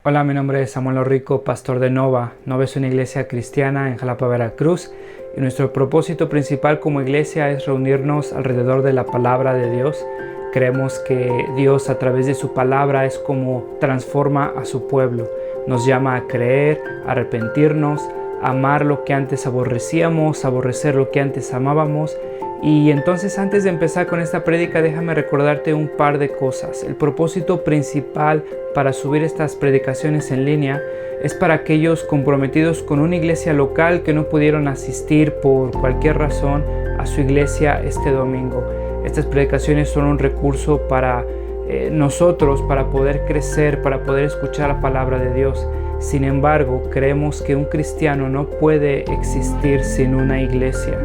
Hola, mi nombre es Samuel Rico, pastor de Nova. Nova es una iglesia cristiana en Jalapa, Veracruz, y nuestro propósito principal como iglesia es reunirnos alrededor de la palabra de Dios. Creemos que Dios a través de su palabra es como transforma a su pueblo. Nos llama a creer, a arrepentirnos, a amar lo que antes aborrecíamos, a aborrecer lo que antes amábamos. Y entonces, antes de empezar con esta prédica, déjame recordarte un par de cosas. El propósito principal para subir estas predicaciones en línea es para aquellos comprometidos con una iglesia local que no pudieron asistir por cualquier razón a su iglesia este domingo. Estas predicaciones son un recurso para nosotros, para poder crecer, para poder escuchar la palabra de Dios. Sin embargo, creemos que un cristiano no puede existir sin una iglesia.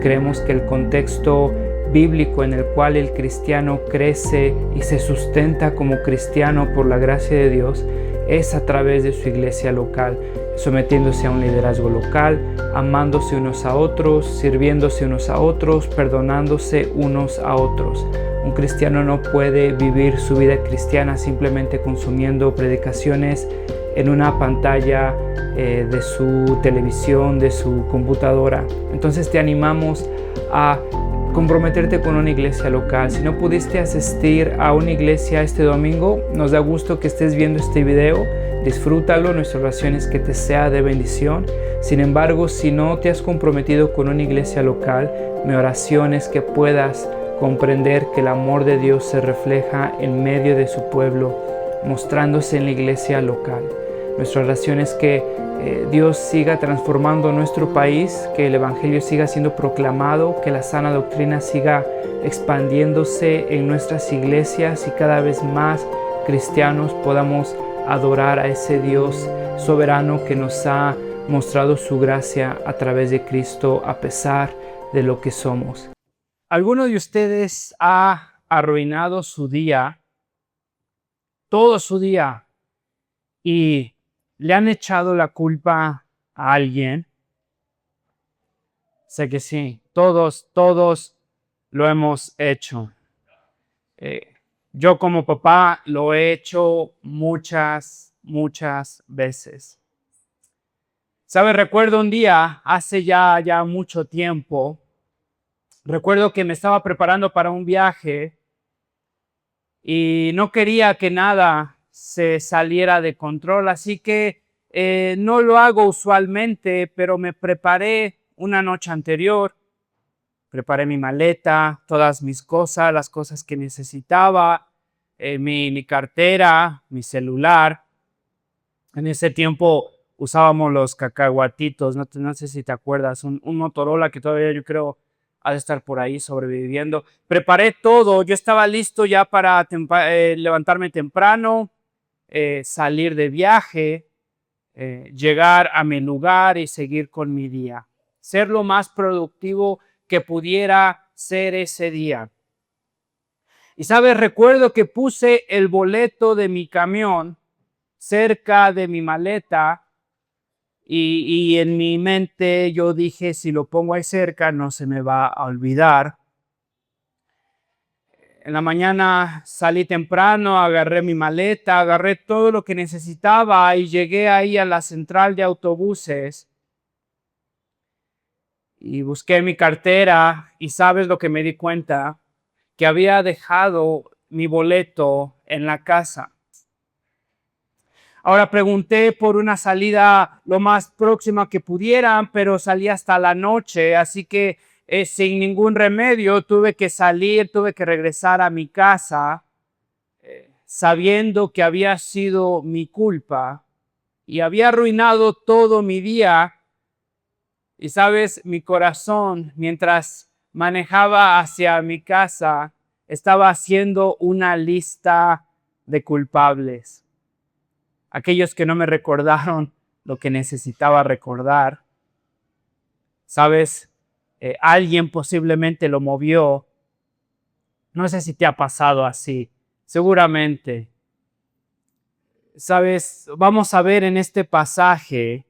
Creemos que el contexto bíblico en el cual el cristiano crece y se sustenta como cristiano por la gracia de Dios es a través de su iglesia local, sometiéndose a un liderazgo local, amándose unos a otros, sirviéndose unos a otros, perdonándose unos a otros. Un cristiano no puede vivir su vida cristiana simplemente consumiendo predicaciones en una pantalla de su televisión, de su computadora. Entonces te animamos a comprometerte con una iglesia local. Si no pudiste asistir a una iglesia este domingo, nos da gusto que estés viendo este video. Disfrútalo, nuestra oración es que te sea de bendición. Sin embargo, si no te has comprometido con una iglesia local, mi oración es que puedas comprender que el amor de Dios se refleja en medio de su pueblo, mostrándose en la iglesia local. Nuestra oración es que Dios siga transformando nuestro país, que el Evangelio siga siendo proclamado, que la sana doctrina siga expandiéndose en nuestras iglesias y cada vez más cristianos podamos adorar a ese Dios soberano que nos ha mostrado su gracia a través de Cristo a pesar de lo que somos. ¿Alguno de ustedes ha arruinado su día, todo su día, y le han echado la culpa a alguien? Sé que sí, todos lo hemos hecho. Yo como papá lo he hecho muchas veces. ¿Sabes? Recuerdo un día, hace ya mucho tiempo, recuerdo que me estaba preparando para un viaje y no quería que nada se saliera de control, así que no lo hago usualmente, pero me preparé una noche anterior, preparé mi maleta, todas mis cosas, las cosas que necesitaba, mi cartera, mi celular. En ese tiempo usábamos los cacahuatitos, no sé si te acuerdas, un Motorola que todavía yo creo ha de estar por ahí sobreviviendo. Preparé todo, yo estaba listo ya para levantarme temprano, salir de viaje, llegar a mi lugar y seguir con mi día. Ser lo más productivo que pudiera ser ese día. Y sabes, recuerdo que puse el boleto de mi camión cerca de mi maleta y en mi mente yo dije, si lo pongo ahí cerca no se me va a olvidar. En la mañana salí temprano, agarré mi maleta, agarré todo lo que necesitaba y llegué ahí a la central de autobuses y busqué mi cartera y ¿sabes lo que me di cuenta? Que había dejado mi boleto en la casa. Ahora pregunté por una salida lo más próxima que pudieran, pero salí hasta la noche, así que sin ningún remedio tuve que salir, tuve que regresar a mi casa, sabiendo que había sido mi culpa y había arruinado todo mi día. Y sabes, mi corazón, mientras manejaba hacia mi casa, estaba haciendo una lista de culpables. Aquellos que no me recordaron lo que necesitaba recordar. Sabes, alguien posiblemente lo movió. No sé si te ha pasado así. Seguramente. Sabes, vamos a ver en este pasaje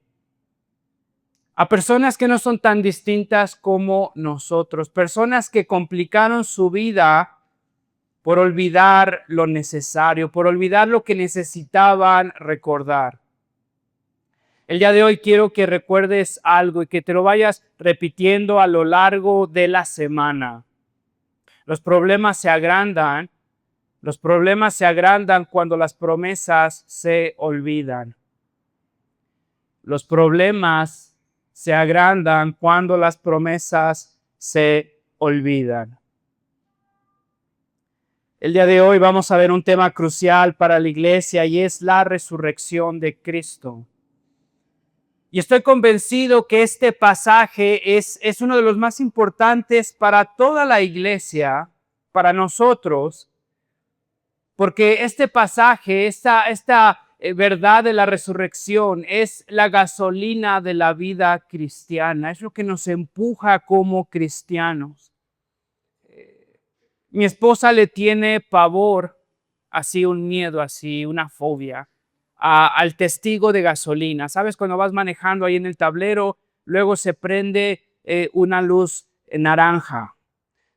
a personas que no son tan distintas como nosotros. Personas que complicaron su vida por olvidar lo necesario, por olvidar lo que necesitaban recordar. El día de hoy quiero que recuerdes algo y que te lo vayas repitiendo a lo largo de la semana. Los problemas se agrandan cuando las promesas se olvidan. Los problemas se agrandan cuando las promesas se olvidan. El día de hoy vamos a ver un tema crucial para la iglesia y es la resurrección de Cristo. Y estoy convencido que este pasaje es uno de los más importantes para toda la iglesia, para nosotros, porque este pasaje, esta verdad de la resurrección es la gasolina de la vida cristiana, es lo que nos empuja como cristianos. Mi esposa le tiene pavor, así un miedo, así una fobia, al testigo de gasolina. ¿Sabes? Cuando vas manejando ahí en el tablero, luego se prende una luz naranja.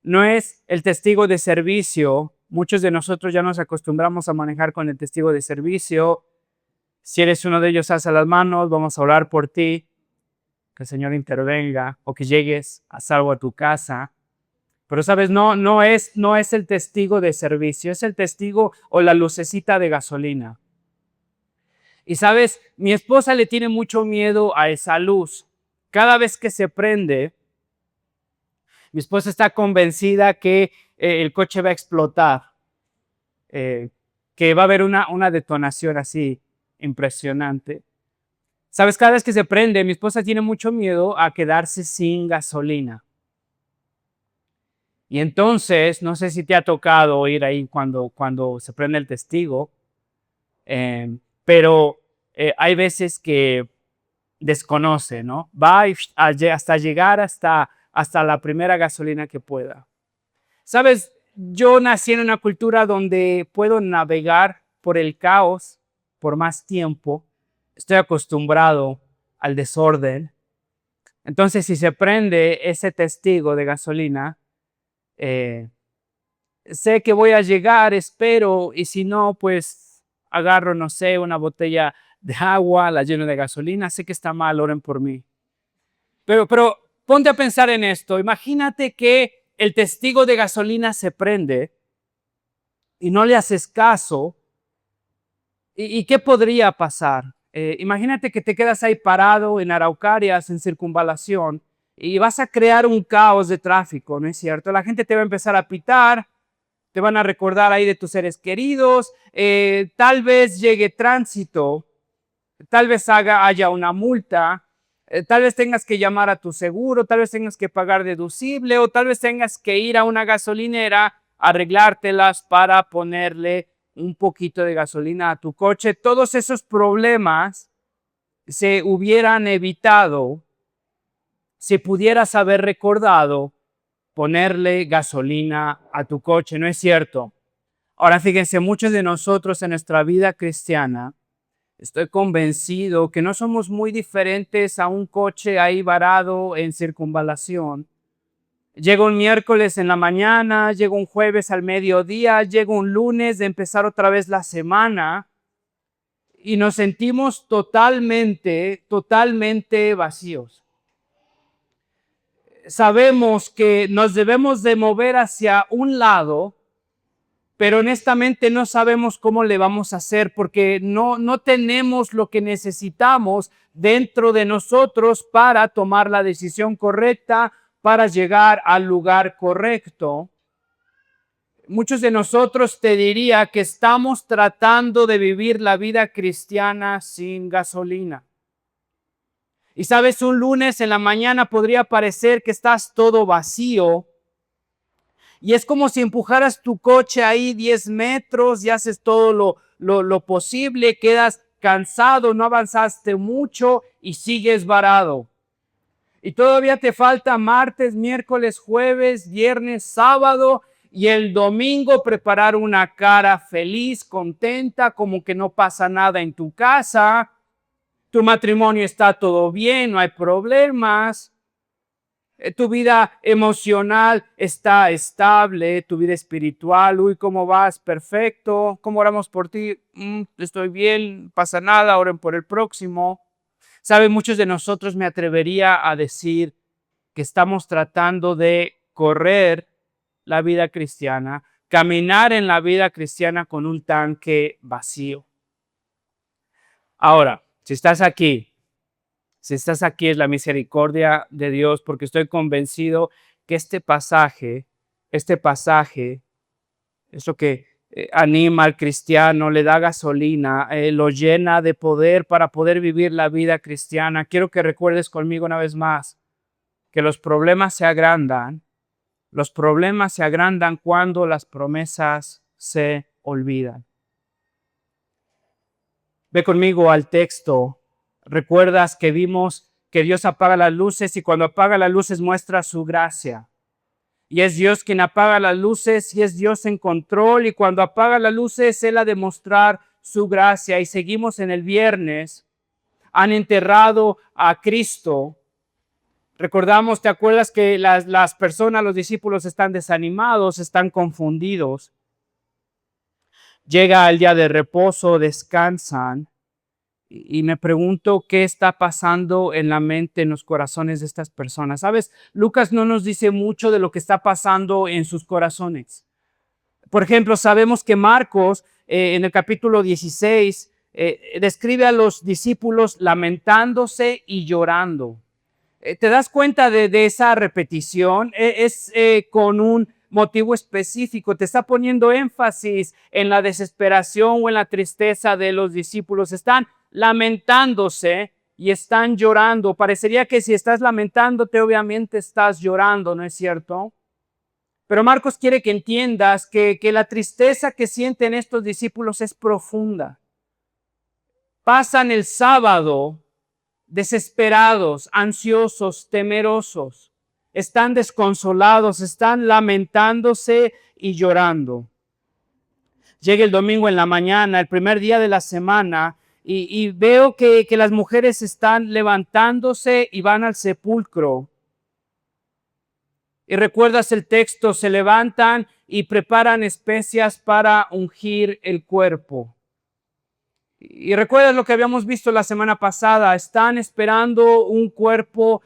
No es el testigo de servicio. Muchos de nosotros ya nos acostumbramos a manejar con el testigo de servicio. Si eres uno de ellos, alza las manos, vamos a orar por ti, que el Señor intervenga o que llegues a salvo a tu casa. Pero sabes, no es el testigo de servicio, es el testigo o la lucecita de gasolina. Y sabes, mi esposa le tiene mucho miedo a esa luz. Cada vez que se prende, mi esposa está convencida que el coche va a explotar, que va a haber una detonación así impresionante. Sabes, cada vez que se prende, mi esposa tiene mucho miedo a quedarse sin gasolina. Y entonces, no sé si te ha tocado ir ahí cuando se prende el testigo, pero hay veces que desconoce, ¿no? Va hasta llegar hasta la primera gasolina que pueda. Sabes, yo nací en una cultura donde puedo navegar por el caos por más tiempo. Estoy acostumbrado al desorden. Entonces, si se prende ese testigo de gasolina, sé que voy a llegar, espero, y si no, pues agarro, no sé, una botella de agua, la lleno de gasolina, sé que está mal, oren por mí. Pero ponte a pensar en esto, imagínate que el testigo de gasolina se prende y no le haces caso, ¿y qué podría pasar? Imagínate que te quedas ahí parado en Araucarias, en Circunvalación, y vas a crear un caos de tráfico, ¿no es cierto? La gente te va a empezar a pitar, te van a recordar ahí de tus seres queridos, tal vez llegue tránsito, tal vez haya una multa, tal vez tengas que llamar a tu seguro, tal vez tengas que pagar deducible o tal vez tengas que ir a una gasolinera a arreglártelas para ponerle un poquito de gasolina a tu coche. Todos esos problemas se hubieran evitado si pudieras haber recordado ponerle gasolina a tu coche, ¿no es cierto? Ahora fíjense, muchos de nosotros en nuestra vida cristiana, estoy convencido que no somos muy diferentes a un coche ahí varado en Circunvalación. Llega un miércoles en la mañana, llega un jueves al mediodía, llega un lunes de empezar otra vez la semana y nos sentimos totalmente vacíos. Sabemos que nos debemos de mover hacia un lado, pero honestamente no sabemos cómo le vamos a hacer porque no tenemos lo que necesitamos dentro de nosotros para tomar la decisión correcta, para llegar al lugar correcto. Muchos de nosotros te diría que estamos tratando de vivir la vida cristiana sin gasolina. Y sabes, un lunes en la mañana podría parecer que estás todo vacío. Y es como si empujaras tu coche ahí 10 metros y haces todo lo posible, quedas cansado, no avanzaste mucho y sigues varado. Y todavía te falta martes, miércoles, jueves, viernes, sábado y el domingo preparar una cara feliz, contenta, como que no pasa nada en tu casa. Tu matrimonio está todo bien, no hay problemas. Tu vida emocional está estable, tu vida espiritual, uy, ¿cómo vas? Perfecto. ¿Cómo oramos por ti? Estoy bien, no pasa nada, oren por el próximo. Saben, muchos de nosotros me atrevería a decir que estamos tratando de correr la vida cristiana, caminar en la vida cristiana con un tanque vacío. Ahora, si estás aquí es la misericordia de Dios, porque estoy convencido que este pasaje es lo que anima al cristiano, le da gasolina, lo llena de poder para poder vivir la vida cristiana. Quiero que recuerdes conmigo una vez más que los problemas se agrandan cuando las promesas se olvidan. Ve conmigo al texto. Recuerdas que vimos que Dios apaga las luces y cuando apaga las luces muestra su gracia. Y es Dios quien apaga las luces y es Dios en control. Y cuando apaga las luces, Él ha de mostrar su gracia. Y seguimos en el viernes. Han enterrado a Cristo. Recordamos, ¿te acuerdas que las personas, los discípulos están desanimados, están confundidos? Llega el día de reposo, descansan. Y me pregunto qué está pasando en la mente, en los corazones de estas personas. ¿Sabes? Lucas no nos dice mucho de lo que está pasando en sus corazones. Por ejemplo, sabemos que Marcos, en el capítulo 16, describe a los discípulos lamentándose y llorando. ¿Te das cuenta de esa repetición? Es con un motivo específico. Te está poniendo énfasis en la desesperación o en la tristeza de los discípulos. Están lamentándose y están llorando. Parecería que si estás lamentándote, obviamente estás llorando, ¿no es cierto? Pero Marcos quiere que entiendas que la tristeza que sienten estos discípulos es profunda. Pasan el sábado desesperados, ansiosos, temerosos. Están desconsolados, están lamentándose y llorando. Llega el domingo en la mañana, el primer día de la semana, y veo que las mujeres están levantándose y van al sepulcro. Y recuerdas el texto, se levantan y preparan especias para ungir el cuerpo. Y recuerdas lo que habíamos visto la semana pasada, están esperando un cuerpo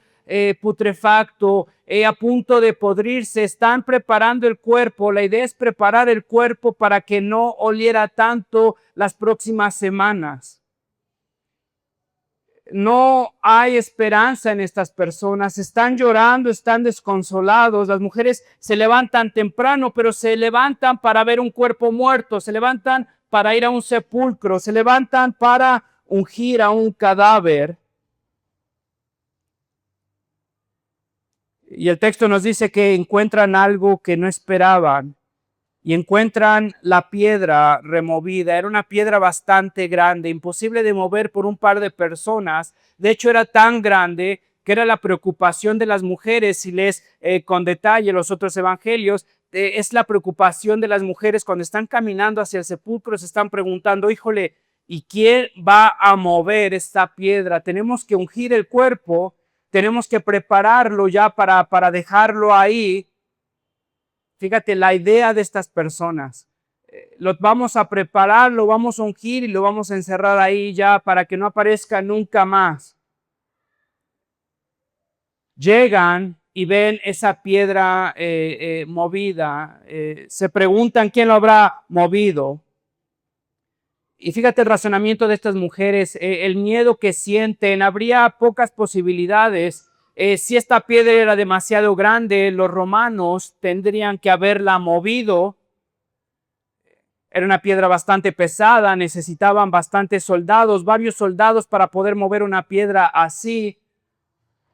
putrefacto, a punto de podrirse, están preparando el cuerpo. La idea es preparar el cuerpo para que no oliera tanto las próximas semanas. No hay esperanza en estas personas, están llorando, están desconsolados. Las mujeres se levantan temprano, pero se levantan para ver un cuerpo muerto, se levantan para ir a un sepulcro, se levantan para ungir a un cadáver. Y el texto nos dice que encuentran algo que no esperaban y encuentran la piedra removida. Era una piedra bastante grande, imposible de mover por un par de personas. De hecho, era tan grande que era la preocupación de las mujeres. Si lees con detalle los otros evangelios, es la preocupación de las mujeres cuando están caminando hacia el sepulcro, se están preguntando, híjole, ¿y quién va a mover esta piedra? Tenemos que ungir el cuerpo, tenemos que prepararlo ya para dejarlo ahí. Fíjate la idea de estas personas. Lo vamos a preparar, lo vamos a ungir y lo vamos a encerrar ahí ya para que no aparezca nunca más. Llegan y ven esa piedra movida. Se preguntan quién lo habrá movido. Y fíjate el razonamiento de estas mujeres, el miedo que sienten. Habría pocas posibilidades. Si esta piedra era demasiado grande, los romanos tendrían que haberla movido. Era una piedra bastante pesada, necesitaban bastantes soldados, varios soldados para poder mover una piedra así.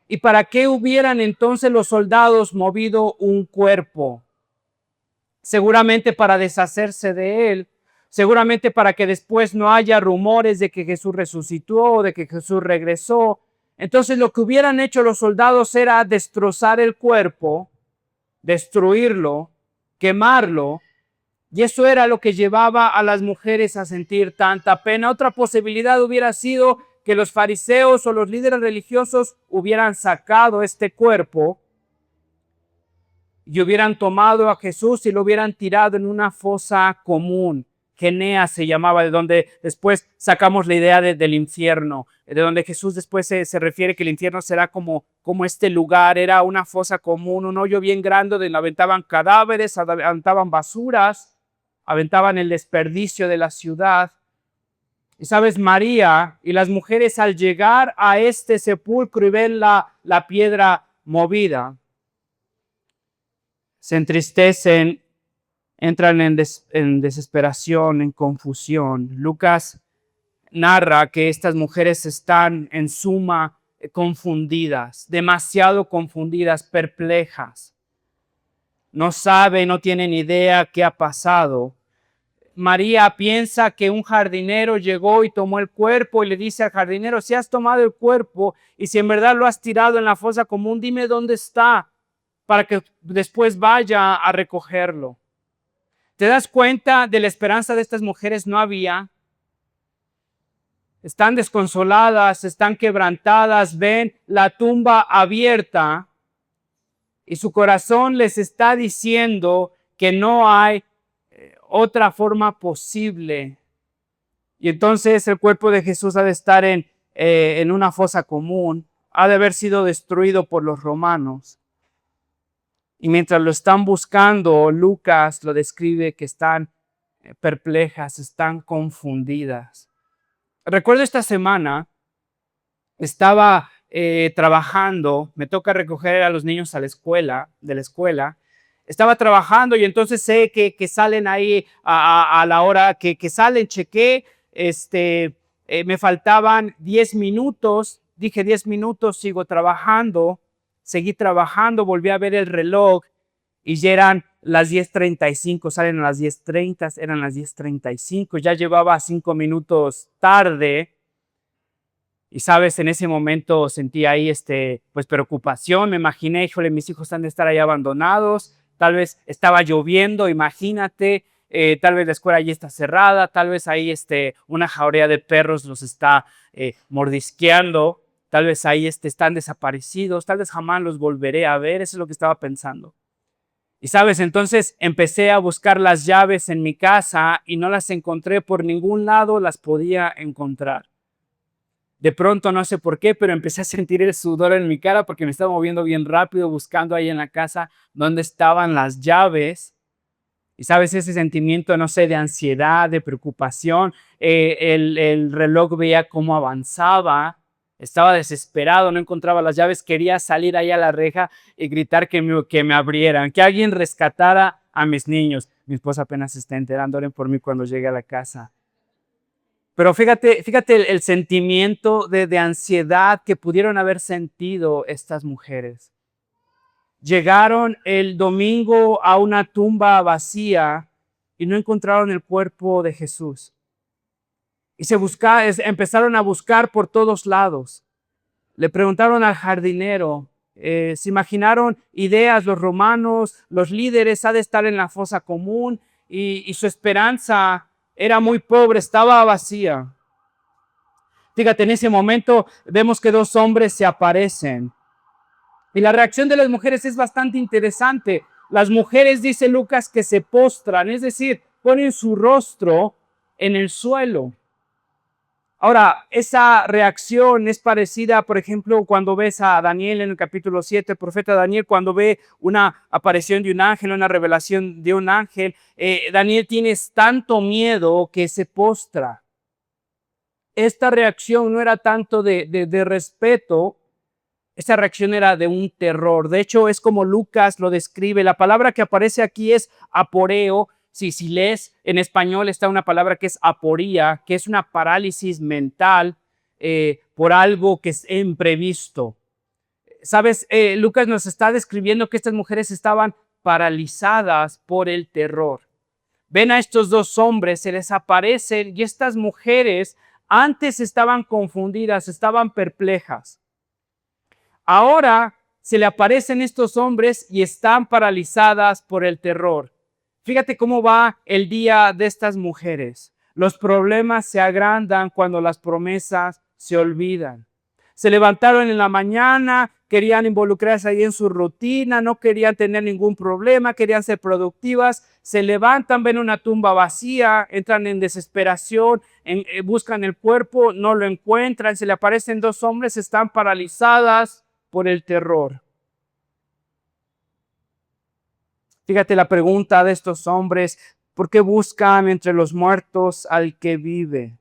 ¿Y para qué hubieran entonces los soldados movido un cuerpo? Seguramente para deshacerse de él. Seguramente para que después no haya rumores de que Jesús resucitó, de que Jesús regresó. Entonces lo que hubieran hecho los soldados era destrozar el cuerpo, destruirlo, quemarlo, y eso era lo que llevaba a las mujeres a sentir tanta pena. Otra posibilidad hubiera sido que los fariseos o los líderes religiosos hubieran sacado este cuerpo y hubieran tomado a Jesús y lo hubieran tirado en una fosa común. Genea se llamaba, de donde después sacamos la idea del infierno, de donde Jesús después se refiere que el infierno será como este lugar, era una fosa común, un hoyo bien grande donde aventaban cadáveres, aventaban basuras, aventaban el desperdicio de la ciudad. Y sabes, María y las mujeres al llegar a este sepulcro y ven la piedra movida, se entristecen, entran en desesperación, en confusión. Lucas narra que estas mujeres están en suma confundidas, demasiado confundidas, perplejas. No saben, no tienen idea qué ha pasado. María piensa que un jardinero llegó y tomó el cuerpo y le dice al jardinero, si has tomado el cuerpo y si en verdad lo has tirado en la fosa común, dime dónde está para que después vaya a recogerlo. ¿Te das cuenta de la esperanza de estas mujeres? No había. Están desconsoladas, están quebrantadas, ven la tumba abierta y su corazón les está diciendo que no hay otra forma posible. Y entonces el cuerpo de Jesús ha de estar en una fosa común, ha de haber sido destruido por los romanos. Y mientras lo están buscando, Lucas lo describe que están perplejas, están confundidas. Recuerdo esta semana, estaba trabajando, me toca recoger a los niños a la escuela, de la escuela. Estaba trabajando y entonces sé que salen ahí a la hora que salen, chequé, me faltaban 10 minutos, dije 10 minutos, sigo trabajando. Seguí trabajando, volví a ver el reloj y ya eran las 10:35, salen a las 10:30, eran las 10:35, ya llevaba 5 minutos tarde. Y sabes, en ese momento sentí ahí pues preocupación, me imaginé, híjole, mis hijos han de estar ahí abandonados, tal vez estaba lloviendo, imagínate, tal vez la escuela allí está cerrada, tal vez ahí una jauría de perros los está mordisqueando. Tal vez ahí están desaparecidos, tal vez jamás los volveré a ver, eso es lo que estaba pensando. Y sabes, entonces empecé a buscar las llaves en mi casa y no las encontré por ningún lado, las podía encontrar. De pronto, no sé por qué, pero empecé a sentir el sudor en mi cara porque me estaba moviendo bien rápido buscando ahí en la casa dónde estaban las llaves. Y sabes, ese sentimiento, no sé, de ansiedad, de preocupación, el reloj veía cómo avanzaba. Estaba desesperado, no encontraba las llaves, quería salir ahí a la reja y gritar que me abrieran, que alguien rescatara a mis niños. Mi esposa apenas se está enterando, oren por mí cuando llegue a la casa. Pero fíjate el sentimiento de ansiedad que pudieron haber sentido estas mujeres. Llegaron el domingo a una tumba vacía y no encontraron el cuerpo de Jesús. Y empezaron a buscar por todos lados. Le preguntaron al jardinero, se imaginaron ideas, los romanos, los líderes, ha de estar en la fosa común y su esperanza era muy pobre, estaba vacía. Fíjate, en ese momento vemos que 2 hombres se aparecen. Y la reacción de las mujeres es bastante interesante. Las mujeres, dice Lucas, que se postran, es decir, ponen su rostro en el suelo. Ahora, esa reacción es parecida, por ejemplo, cuando ves a Daniel en el capítulo 7, el profeta Daniel, cuando ve una aparición de un ángel, una revelación de un ángel, Daniel tiene tanto miedo que se postra. Esta reacción no era tanto de respeto, esa reacción era de un terror. De hecho, es como Lucas lo describe. La palabra que aparece aquí es aporeo. Si lees en español está una palabra que es aporía, que es una parálisis mental por algo que es imprevisto. ¿Sabes? Lucas nos está describiendo que estas mujeres estaban paralizadas por el terror. Ven a estos 2 hombres, se les aparecen y estas mujeres antes estaban confundidas, estaban perplejas. Ahora se le aparecen estos hombres y están paralizadas por el terror. Fíjate cómo va el día de estas mujeres. Los problemas se agrandan cuando las promesas se olvidan. Se levantaron en la mañana, querían involucrarse ahí en su rutina, no querían tener ningún problema, querían ser productivas. Se levantan, ven una tumba vacía, entran en desesperación, buscan el cuerpo, no lo encuentran, se le aparecen dos hombres, están paralizadas por el terror. Fíjate la pregunta de estos hombres: ¿por qué buscan entre los muertos al que vive?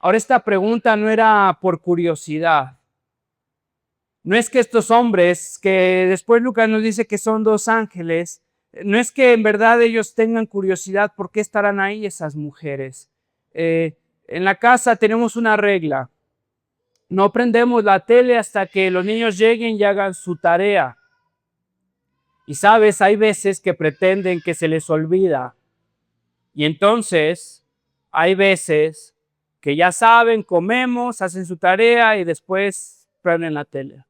Ahora, esta pregunta no era por curiosidad. No es que estos hombres, que después Lucas nos dice que son dos ángeles, no es que en verdad ellos tengan curiosidad por qué estarán ahí esas mujeres. En la casa tenemos una regla: no prendemos la tele hasta que los niños lleguen y hagan su tarea. Y sabes, hay veces que pretenden que se les olvida. Y entonces, hay veces que ya saben, comemos, hacen su tarea y después prenden la tele.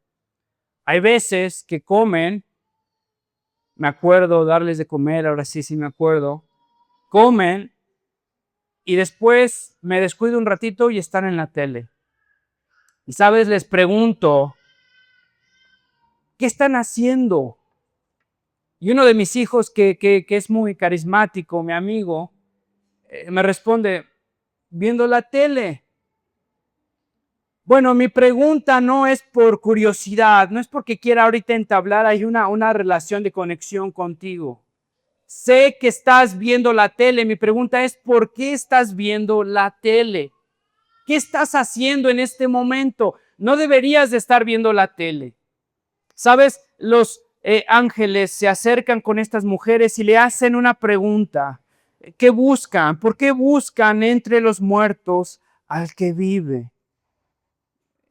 Hay veces que comen, me acuerdo darles de comer, ahora sí me acuerdo, comen y después me descuido un ratito y están en la tele. Y sabes, les pregunto, ¿qué están haciendo? Y uno de mis hijos, que es muy carismático, mi amigo, me responde: viendo la tele. Bueno, mi pregunta no es por curiosidad, no es porque quiera ahorita entablar ahí una relación de conexión contigo. Sé que estás viendo la tele. Mi pregunta es: ¿por qué estás viendo la tele? ¿Qué estás haciendo en este momento? No deberías de estar viendo la tele. ¿Sabes? Los ángeles se acercan con estas mujeres y le hacen una pregunta. ¿Qué buscan? ¿Por qué buscan entre los muertos al que vive?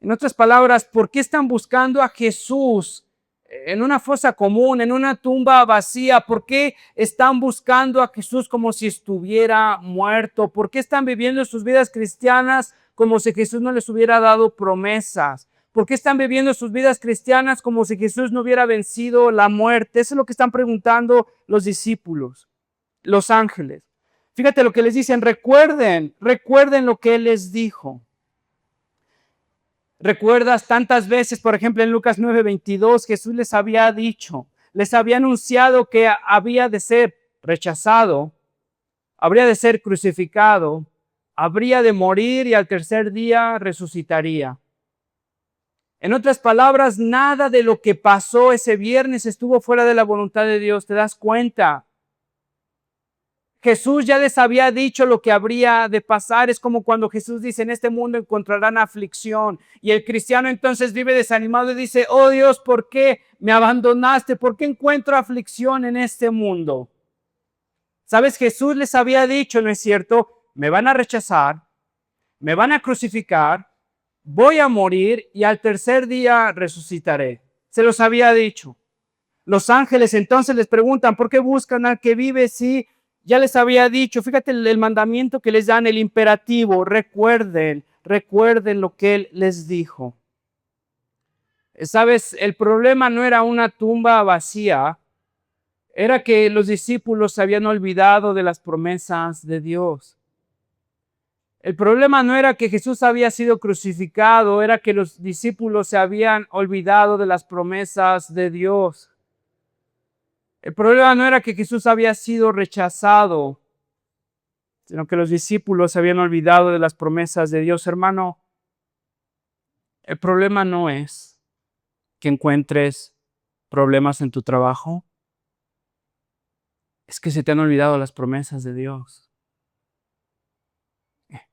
En otras palabras, ¿por qué están buscando a Jesús en una fosa común, en una tumba vacía? ¿Por qué están buscando a Jesús como si estuviera muerto? ¿Por qué están viviendo sus vidas cristianas como si Jesús no les hubiera dado promesas? ¿Por qué están viviendo sus vidas cristianas como si Jesús no hubiera vencido la muerte? Eso es lo que están preguntando los discípulos, los ángeles. Fíjate lo que les dicen: recuerden lo que Él les dijo. ¿Recuerdas tantas veces, por ejemplo, en Lucas 9:22, Jesús les había dicho, les había anunciado que había de ser rechazado, habría de ser crucificado, habría de morir y al tercer día resucitaría? En otras palabras, nada de lo que pasó ese viernes estuvo fuera de la voluntad de Dios. ¿Te das cuenta? Jesús ya les había dicho lo que habría de pasar. Es como cuando Jesús dice: en este mundo encontrarán aflicción. Y el cristiano entonces vive desanimado y dice: oh Dios, ¿por qué me abandonaste? ¿Por qué encuentro aflicción en este mundo? ¿Sabes? Jesús les había dicho, ¿no es cierto? Me van a rechazar, me van a crucificar, voy a morir y al tercer día resucitaré. Se los había dicho. Los ángeles entonces les preguntan: ¿por qué buscan al que vive? Sí, ya les había dicho. Fíjate el mandamiento que les dan, el imperativo: recuerden lo que Él les dijo. ¿Sabes? El problema no era una tumba vacía, era que los discípulos se habían olvidado de las promesas de Dios. El problema no era que Jesús había sido crucificado, era que los discípulos se habían olvidado de las promesas de Dios. El problema no era que Jesús había sido rechazado, sino que los discípulos se habían olvidado de las promesas de Dios. Hermano, el problema no es que encuentres problemas en tu trabajo, es que se te han olvidado las promesas de Dios.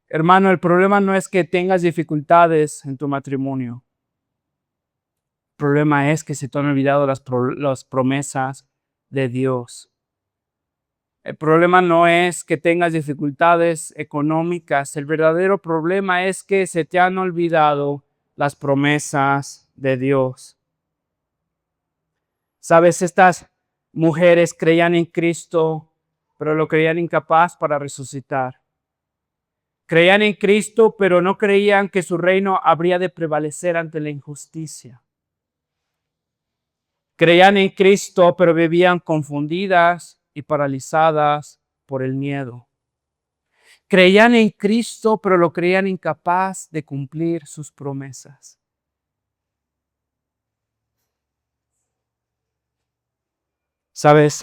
Hermano, el problema no es que tengas dificultades en tu matrimonio. El problema es que se te han olvidado las promesas de Dios. El problema no es que tengas dificultades económicas. El verdadero problema es que se te han olvidado las promesas de Dios. Sabes, estas mujeres creían en Cristo, pero lo creían incapaz para resucitar. Creían en Cristo, pero no creían que su reino habría de prevalecer ante la injusticia. Creían en Cristo, pero vivían confundidas y paralizadas por el miedo. Creían en Cristo, pero lo creían incapaz de cumplir sus promesas. ¿Sabes?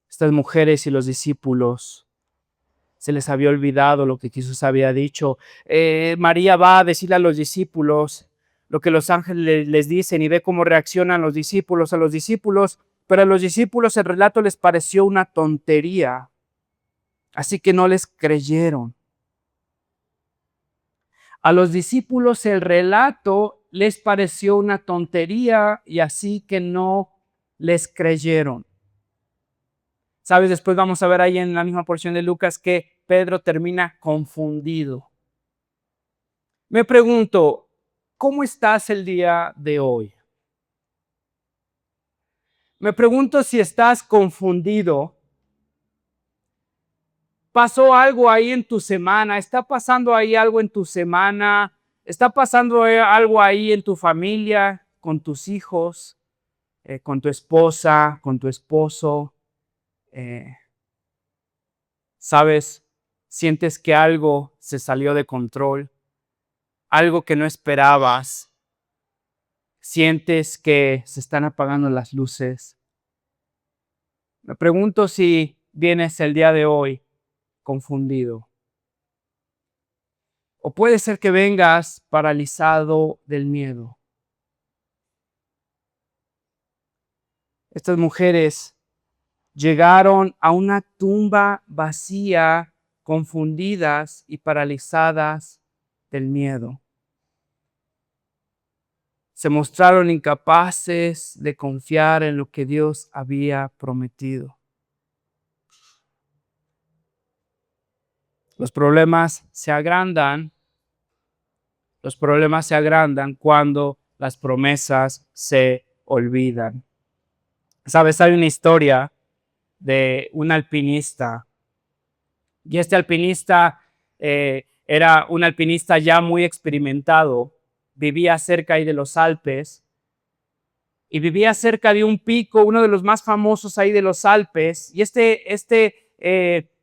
Estas mujeres y los discípulos se les había olvidado lo que Jesús había dicho. María va a decirle a los discípulos lo que los ángeles les dicen y ve cómo reaccionan los discípulos a los discípulos, pero a los discípulos el relato les pareció una tontería, así que no les creyeron. A los discípulos el relato les pareció una tontería y así que no les creyeron. ¿Sabes? Después vamos a ver ahí en la misma porción de Lucas que Pedro termina confundido. Me pregunto, ¿cómo estás el día de hoy? Me pregunto si estás confundido. ¿Pasó algo ahí en tu semana? ¿Está pasando ahí algo en tu semana? ¿Está pasando algo ahí en tu familia, con tus hijos, con tu esposa, con tu esposo? ¿Sabes? Sientes que algo se salió de control, algo que no esperabas. Sientes que se están apagando las luces. Me pregunto si vienes el día de hoy confundido. O puede ser que vengas paralizado del miedo. Estas mujeres llegaron a una tumba vacía, confundidas y paralizadas del miedo. Se mostraron incapaces de confiar en lo que Dios había prometido. Los problemas se agrandan cuando las promesas se olvidan. Sabes, hay una historia de un alpinista. Y este alpinista era un alpinista ya muy experimentado. Vivía cerca ahí de los Alpes. Y vivía cerca de un pico, uno de los más famosos ahí de los Alpes. Y este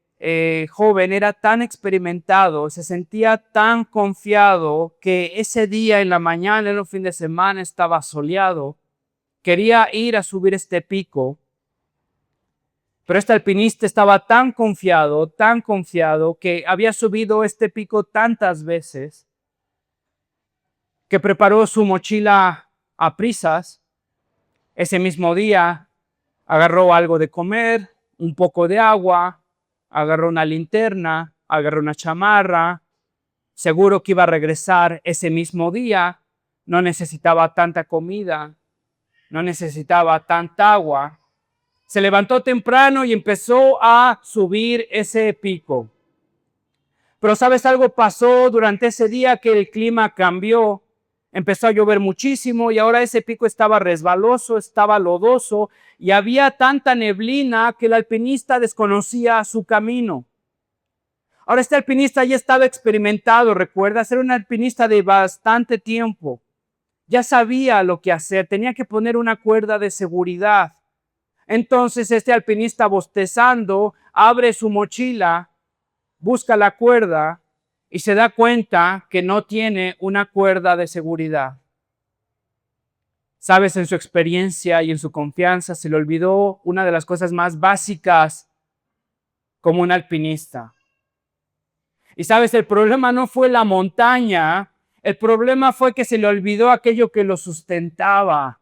joven era tan experimentado, se sentía tan confiado que ese día en la mañana, en un fin de semana, estaba soleado. Quería ir a subir este pico. Pero este alpinista estaba tan confiado que había subido este pico tantas veces que preparó su mochila a prisas. Ese mismo día agarró algo de comer, un poco de agua, agarró una linterna, agarró una chamarra. Seguro que iba a regresar ese mismo día. No necesitaba tanta comida, no necesitaba tanta agua. Se levantó temprano y empezó a subir ese pico. Pero ¿sabes algo? Pasó durante ese día que el clima cambió. Empezó a llover muchísimo y ahora ese pico estaba resbaloso, estaba lodoso y había tanta neblina que el alpinista desconocía su camino. Ahora este alpinista ya estaba experimentado, ¿recuerdas? Era un alpinista de bastante tiempo. Ya sabía lo que hacer, tenía que poner una cuerda de seguridad. Entonces este alpinista, bostezando, abre su mochila, busca la cuerda y se da cuenta que no tiene una cuerda de seguridad. Sabes, en su experiencia y en su confianza se le olvidó una de las cosas más básicas como un alpinista. Y sabes, el problema no fue la montaña, el problema fue que se le olvidó aquello que lo sustentaba.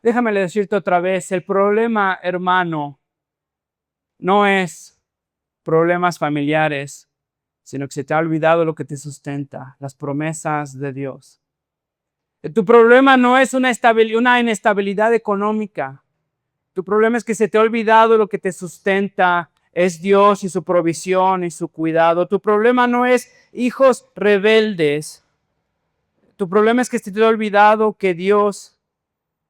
Déjame decirte otra vez, el problema, hermano, no es problemas familiares, sino que se te ha olvidado lo que te sustenta, las promesas de Dios. Tu problema no es una inestabilidad económica. Tu problema es que se te ha olvidado lo que te sustenta, es Dios y su provisión y su cuidado. Tu problema no es hijos rebeldes. Tu problema es que se te ha olvidado que Dios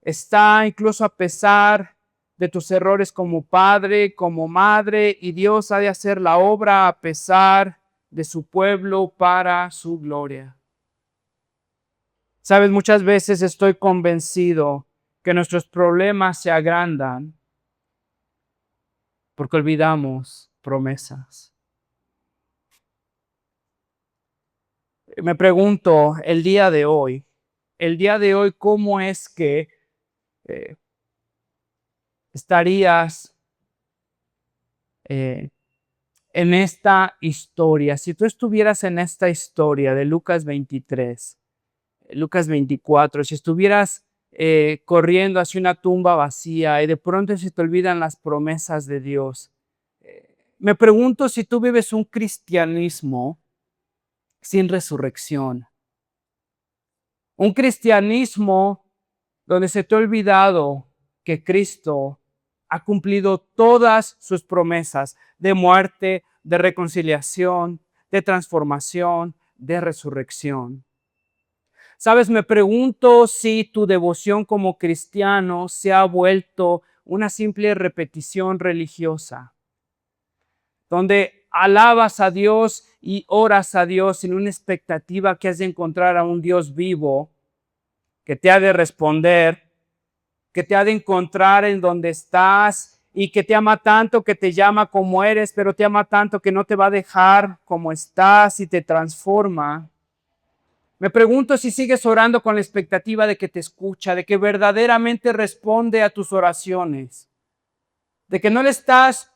está incluso a pesar de tus errores como padre, como madre, y Dios ha de hacer la obra a pesar de su pueblo para su gloria. Sabes, muchas veces estoy convencido que nuestros problemas se agrandan porque olvidamos promesas. Me pregunto el día de hoy, ¿cómo es que eh, estarías eh, en esta historia? Si tú estuvieras en esta historia de Lucas 23, Lucas 24, si estuvieras corriendo hacia una tumba vacía y de pronto se te olvidan las promesas de Dios, me pregunto si tú vives un cristianismo sin resurrección, un cristianismo donde se te ha olvidado que Cristo ha cumplido todas sus promesas de muerte, de reconciliación, de transformación, de resurrección. Sabes, me pregunto si tu devoción como cristiano se ha vuelto una simple repetición religiosa, donde alabas a Dios y oras a Dios sin una expectativa que has de encontrar a un Dios vivo que te ha de responder, que te ha de encontrar en donde estás y que te ama tanto que te llama como eres, pero te ama tanto que no te va a dejar como estás y te transforma. Me pregunto si sigues orando con la expectativa de que te escucha, de que verdaderamente responde a tus oraciones, de que no le estás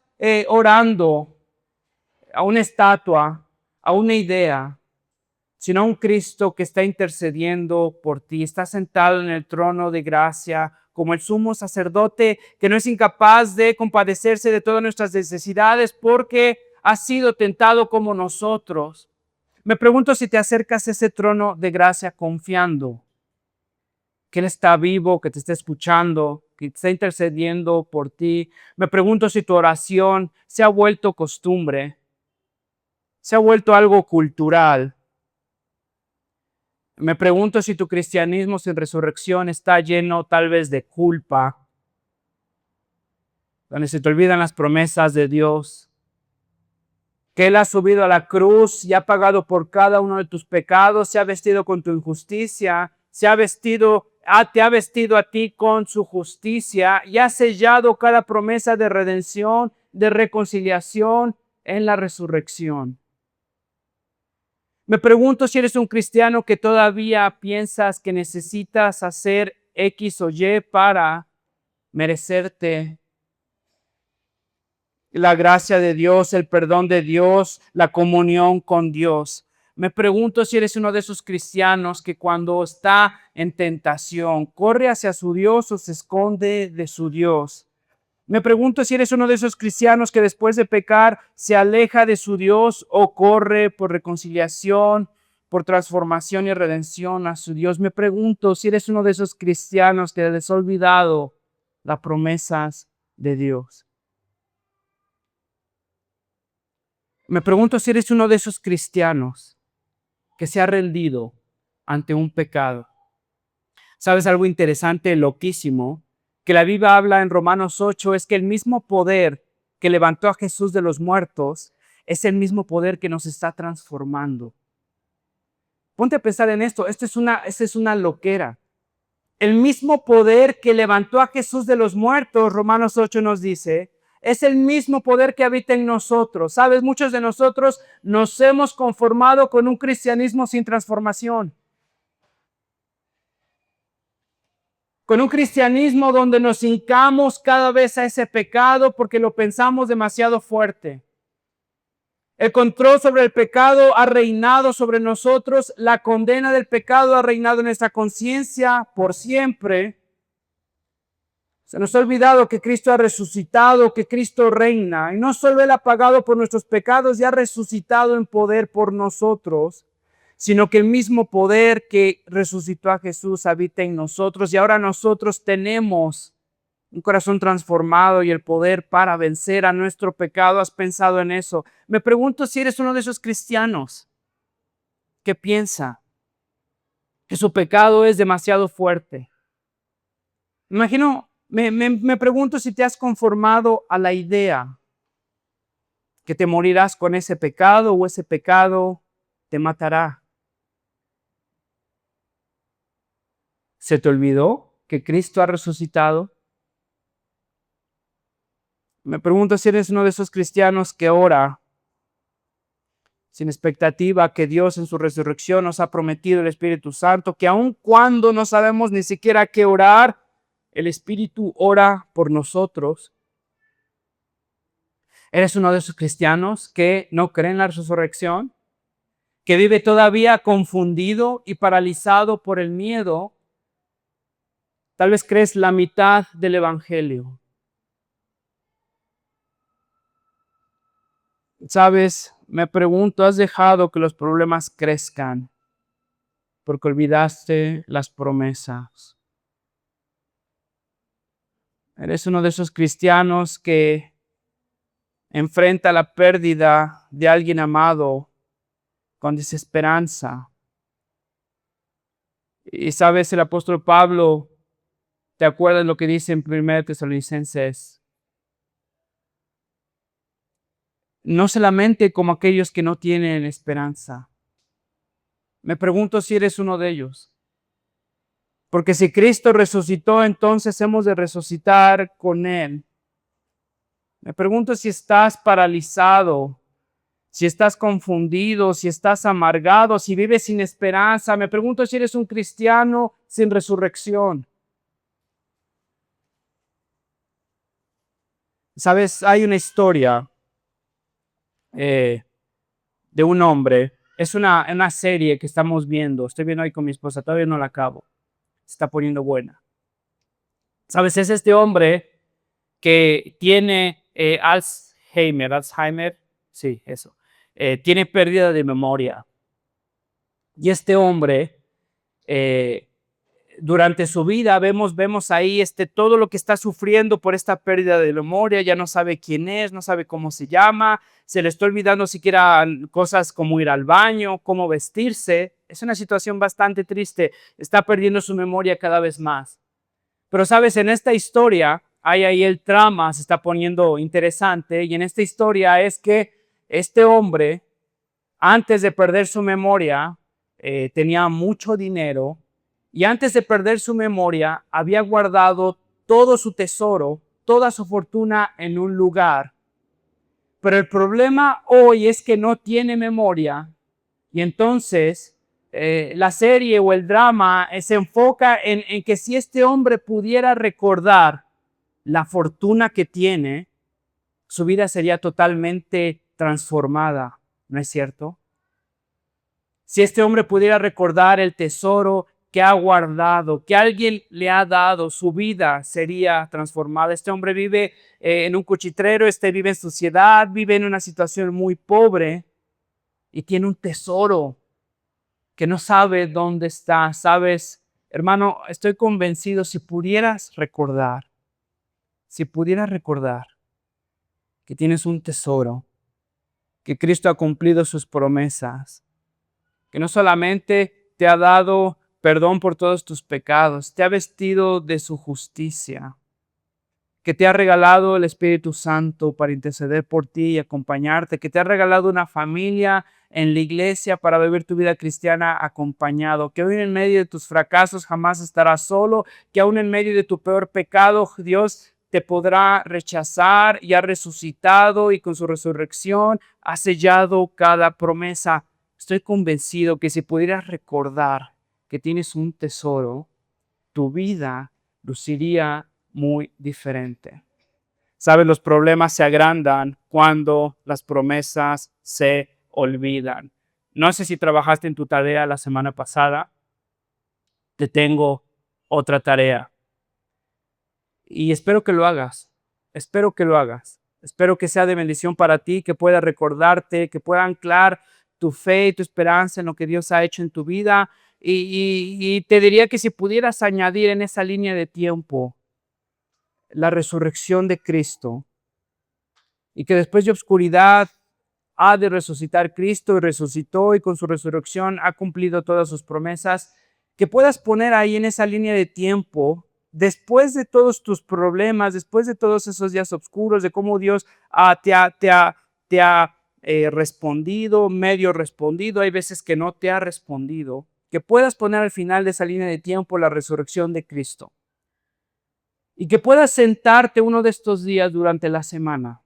orando a una estatua, a una idea, sino a un Cristo que está intercediendo por ti, está sentado en el trono de gracia como el sumo sacerdote que no es incapaz de compadecerse de todas nuestras necesidades porque ha sido tentado como nosotros. Me pregunto si te acercas a ese trono de gracia confiando que Él está vivo, que te está escuchando, que está intercediendo por ti. Me pregunto si tu oración se ha vuelto costumbre, se ha vuelto algo cultural. Me pregunto si tu cristianismo sin resurrección está lleno tal vez de culpa, donde se te olvidan las promesas de Dios, que Él ha subido a la cruz y ha pagado por cada uno de tus pecados, se ha vestido con tu injusticia, te ha vestido a ti con su justicia y ha sellado cada promesa de redención, de reconciliación en la resurrección. Me pregunto si eres un cristiano que todavía piensas que necesitas hacer X o Y para merecerte la gracia de Dios, el perdón de Dios, la comunión con Dios. Me pregunto si eres uno de esos cristianos que cuando está en tentación corre hacia su Dios o se esconde de su Dios. Me pregunto si eres uno de esos cristianos que después de pecar se aleja de su Dios o corre por reconciliación, por transformación y redención a su Dios. Me pregunto si eres uno de esos cristianos que les ha olvidado las promesas de Dios. Me pregunto si eres uno de esos cristianos que se ha rendido ante un pecado. ¿Sabes algo interesante, loquísimo? Que la Biblia habla en Romanos 8 es que el mismo poder que levantó a Jesús de los muertos es el mismo poder que nos está transformando. Ponte a pensar en esto, esta es una loquera. El mismo poder que levantó a Jesús de los muertos, Romanos 8 nos dice, es el mismo poder que habita en nosotros. ¿Sabes? Muchos de nosotros nos hemos conformado con un cristianismo sin transformación. Con un cristianismo donde nos hincamos cada vez a ese pecado porque lo pensamos demasiado fuerte. El control sobre el pecado ha reinado sobre nosotros. La condena del pecado ha reinado en nuestra conciencia por siempre. Se nos ha olvidado que Cristo ha resucitado, que Cristo reina. Y no solo Él ha pagado por nuestros pecados y ha resucitado en poder por nosotros, sino que el mismo poder que resucitó a Jesús habita en nosotros. Y ahora nosotros tenemos un corazón transformado y el poder para vencer a nuestro pecado. ¿Has pensado en eso? Me pregunto si eres uno de esos cristianos que piensa que su pecado es demasiado fuerte. Me pregunto si te has conformado a la idea que te morirás con ese pecado o ese pecado te matará. ¿Se te olvidó que Cristo ha resucitado? Me pregunto si eres uno de esos cristianos que ora sin expectativa que Dios en su resurrección nos ha prometido el Espíritu Santo, que aun cuando no sabemos ni siquiera qué orar, el Espíritu ora por nosotros. ¿Eres uno de esos cristianos que no creen en la resurrección? ¿Que vive todavía confundido y paralizado por el miedo? Tal vez crees la mitad del Evangelio. Sabes, me pregunto, ¿has dejado que los problemas crezcan porque olvidaste las promesas? ¿Eres uno de esos cristianos que enfrenta la pérdida de alguien amado con desesperanza? Y sabes, el apóstol Pablo, ¿te acuerdas lo que dice en 1 Tesalonicenses? No se lamente como aquellos que no tienen esperanza. Me pregunto si eres uno de ellos. Porque si Cristo resucitó, entonces hemos de resucitar con Él. Me pregunto si estás paralizado, si estás confundido, si estás amargado, si vives sin esperanza. Me pregunto si eres un cristiano sin resurrección. Sabes, hay una historia de un hombre. Es una serie que estamos viendo. Estoy viendo ahí con mi esposa, todavía no la acabo. Se está poniendo buena. Sabes, es este hombre que tiene Alzheimer, sí, eso. Tiene pérdida de memoria. Y este hombre, durante su vida, vemos ahí todo lo que está sufriendo por esta pérdida de memoria. Ya no sabe quién es, no sabe cómo se llama, se le está olvidando siquiera cosas como ir al baño, cómo vestirse. Es una situación bastante triste. Está perdiendo su memoria cada vez más. Pero sabes, en esta historia, hay ahí el trama, se está poniendo interesante, y en esta historia es que este hombre, antes de perder su memoria, tenía mucho dinero, y antes de perder su memoria, había guardado todo su tesoro, toda su fortuna en un lugar. Pero el problema hoy es que no tiene memoria, y entonces la serie o el drama se enfoca en que si este hombre pudiera recordar la fortuna que tiene, su vida sería totalmente transformada, ¿no es cierto? Si este hombre pudiera recordar el tesoro que ha guardado, que alguien le ha dado, su vida sería transformada. Este hombre vive en un cuchitrero, vive en suciedad, vive en una situación muy pobre y tiene un tesoro que no sabe dónde está. Sabes, hermano, estoy convencido, si pudieras recordar que tienes un tesoro, que Cristo ha cumplido sus promesas, que no solamente te ha dado perdón por todos tus pecados, te ha vestido de su justicia, que te ha regalado el Espíritu Santo para interceder por ti y acompañarte, que te ha regalado una familia en la iglesia para vivir tu vida cristiana acompañado, que aún en medio de tus fracasos jamás estarás solo, que aún en medio de tu peor pecado Dios te podrá rechazar y ha resucitado y con su resurrección ha sellado cada promesa. Estoy convencido que si pudieras recordar que tienes un tesoro, tu vida luciría muy diferente. Sabes, los problemas se agrandan cuando las promesas se olvidan. No sé si trabajaste en tu tarea la semana pasada. Te tengo otra tarea. Y espero que lo hagas. Espero que lo hagas. Espero que sea de bendición para ti, que pueda recordarte, que pueda anclar tu fe y tu esperanza en lo que Dios ha hecho en tu vida. Y te diría que si pudieras añadir en esa línea de tiempo la resurrección de Cristo, y que después de oscuridad ha de resucitar Cristo, y resucitó y con su resurrección ha cumplido todas sus promesas, que puedas poner ahí en esa línea de tiempo, después de todos tus problemas, después de todos esos días oscuros, de cómo Dios te ha respondido, medio respondido, hay veces que no te ha respondido, que puedas poner al final de esa línea de tiempo la resurrección de Cristo. Y que puedas sentarte uno de estos días durante la semana.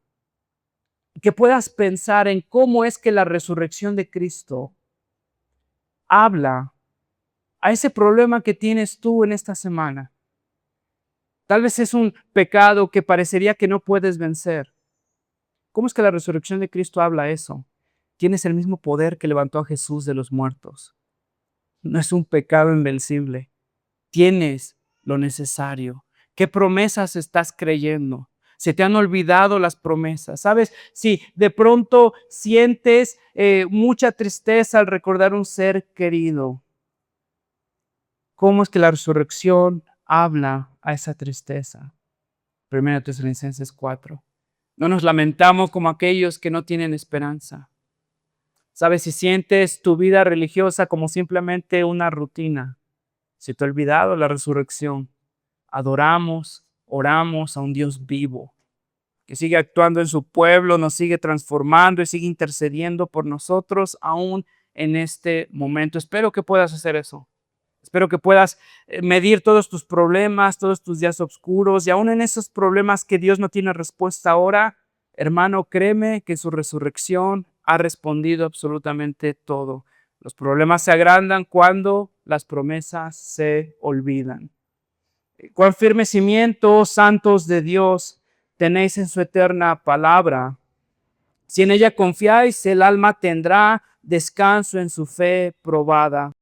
Y que puedas pensar en cómo es que la resurrección de Cristo habla a ese problema que tienes tú en esta semana. Tal vez es un pecado que parecería que no puedes vencer. ¿Cómo es que la resurrección de Cristo habla a eso? Tienes el mismo poder que levantó a Jesús de los muertos. No es un pecado invencible. Tienes lo necesario. ¿Qué promesas estás creyendo? Se te han olvidado las promesas. ¿Sabes? Si de pronto sientes mucha tristeza al recordar un ser querido, ¿cómo es que la resurrección habla a esa tristeza? 1 Tesalonicenses 4. No nos lamentamos como aquellos que no tienen esperanza. ¿Sabes? Si sientes tu vida religiosa como simplemente una rutina, se te ha olvidado la resurrección. Adoramos, oramos a un Dios vivo, que sigue actuando en su pueblo, nos sigue transformando y sigue intercediendo por nosotros aún en este momento. Espero que puedas hacer eso. Espero que puedas medir todos tus problemas, todos tus días oscuros y aún en esos problemas que Dios no tiene respuesta ahora, hermano, créeme que su resurrección ha respondido absolutamente todo. Los problemas se agrandan cuando las promesas se olvidan. Cuán firme cimiento, santos de Dios, tenéis en su eterna palabra. Si en ella confiáis, el alma tendrá descanso en su fe probada.